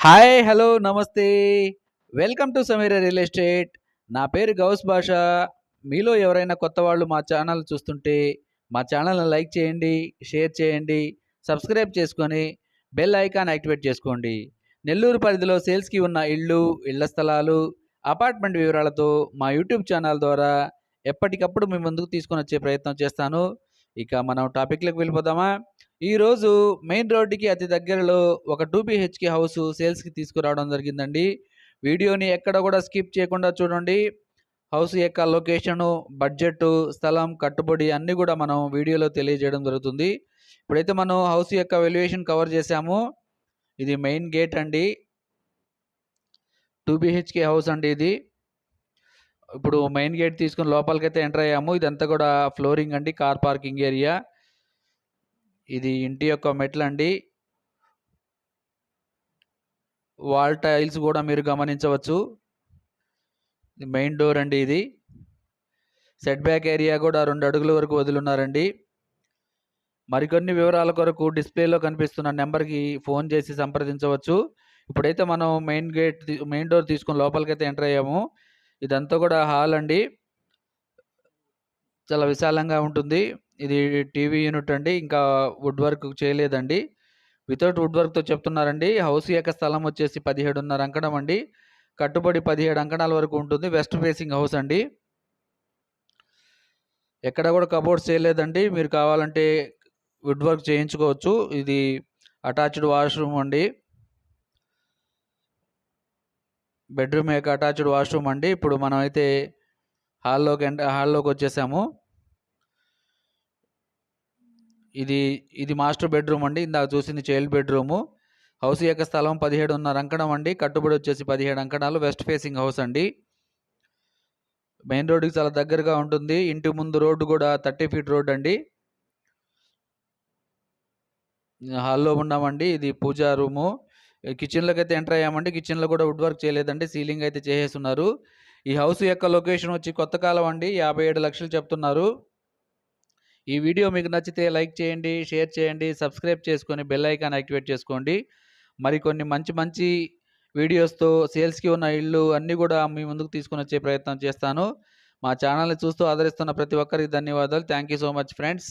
Hi! Hello! నమస్తే. Welcome to Sameera real estate. నా పేరు గౌస్ బాషా. మీలో ఎవరైనా కొత్త వాళ్ళు మా ఛానల్ చూస్తుంటే, మా ఛానల్‌ని లైక్ చేయండి, షేర్ చేయండి, సబ్స్క్రైబ్ చేసుకొని, బెల్ ఐకాన్ యాక్టివేట్ చేసుకోండి. నెల్లూరు పరిధిలో సేల్స్‌కి ఉన్న ఇళ్ళు, ఇళ్ల స్థలాలు, అపార్ట్మెంట్ వివరాలతో మా యూట్యూబ్ ఛానల్ ద్వారా ఎప్పటికప్పుడు మీ ముందుకు తీసుకొనొచ్చే ప్రయత్నం చేస్తాను. ఇక మనం టాపిక్‌లోకి వెళ్ళిపోదామా? ఈరోజు మెయిన్ రోడ్డుకి అతి దగ్గరలో ఒక 2 బీహెచ్‌కే హౌస్ సేల్స్‌కి తీసుకురావడం జరిగిందండి. వీడియోని ఎక్కడ కూడా స్కిప్ చేయకుండా చూడండి. హౌస్ యొక్క లొకేషను, బడ్జెటు, స్థలం, కట్టుబడి అన్నీ కూడా మనం వీడియోలో తెలియజేయడం జరుగుతుంది. ఇప్పుడైతే మనం హౌస్ యొక్క వాల్యుయేషన్ కవర్ చేశాము. ఇది మెయిన్ గేట్ అండి. 2 బీహెచ్‌కే హౌస్ అండి ఇది. ఇప్పుడు మెయిన్ గేట్ తీసుకొని లోపలికైతే ఎంటర్ అయ్యాము. ఇదంతా కూడా ఫ్లోరింగ్ అండి. Car parking area. ఇది ఇంటి యొక్క మెట్లండి. వాల్ టైల్స్ కూడా మీరు గమనించవచ్చు. ఇది మెయిన్ డోర్ అండి ఇది. సెట్ బ్యాక్ ఏరియా కూడా 2 అడుగుల వరకు వదిలున్నారండి. మరికొన్ని వివరాల కొరకు డిస్ప్లేలో కనిపిస్తున్న నెంబర్‌కి ఫోన్ చేసి సంప్రదించవచ్చు. ఇప్పుడైతే మనం మెయిన్ డోర్ తీసుకొని లోపలికైతే ఎంటర్ అయ్యాము. ఇదంతా కూడా హాల్ అండి. చాలా విశాలంగా ఉంటుంది. ఇది టీవీ యూనిట్ అండి. ఇంకా వుడ్ వర్క్ చేయలేదండి. వితౌట్ వుడ్ వర్క్‌తో చెప్తున్నారండి. హౌస్ యొక్క స్థలం వచ్చేసి 17.5 అంకణం అండి. కట్టుబడి 17 అంకణాల వరకు ఉంటుంది. వెస్ట్ ఫేసింగ్ హౌస్ అండి. ఎక్కడ కూడా కబోర్డ్స్ చేయలేదండి. మీరు కావాలంటే వుడ్ వర్క్ చేయించుకోవచ్చు. ఇది అటాచ్డ్ వాష్‌రూమ్ అండి. బెడ్‌రూమ్ యొక్క అటాచ్డ్ వాష్‌రూమ్ అండి. ఇప్పుడు మనమైతే హాల్లోకొచ్చేసాము. ఇది ఇది మాస్టర్ బెడ్‌రూమ్ అండి. ఇందాక చూసింది చైల్డ్ బెడ్‌రూము. హౌస్ యొక్క స్థలం 17.5 అంకణం అండి. కట్టుబడి వచ్చేసి 17 అంకణాలు. వెస్ట్ ఫేసింగ్ హౌస్ అండి. మెయిన్ రోడ్డుకి చాలా దగ్గరగా ఉంటుంది. ఇంటి ముందు రోడ్డు కూడా 30 ఫీట్ రోడ్ అండి. హాల్‌లో ఉన్నామండి. ఇది పూజా రూము. కిచెన్‌లోకైతే ఎంటర్ అయ్యామండి. కిచెన్‌లో కూడా వుడ్ వర్క్ చేయలేదండి. సీలింగ్ అయితే చేసేసున్నారు. ఈ హౌస్ యొక్క లొకేషన్ వచ్చి కొత్తకాలం అండి. 57 లక్షలు చెప్తున్నారు. ఈ వీడియో మీకు నచ్చితే లైక్ చేయండి, షేర్ చేయండి, సబ్స్క్రైబ్ చేసుకొని బెల్ ఐకాన్ యాక్టివేట్ చేసుకోండి. మరికొన్ని మంచి మంచి వీడియోస్‌తో సేల్స్‌కి ఉన్న ఇళ్ళు అన్నీ కూడా మీ ముందుకు తీసుకొనొచ్చే ప్రయత్నం చేస్తాను. మా ఛానల్‌ని చూస్తూ ఆదరిస్తున్న ప్రతి ఒక్కరికి ధన్యవాదాలు. Thank you so much friends.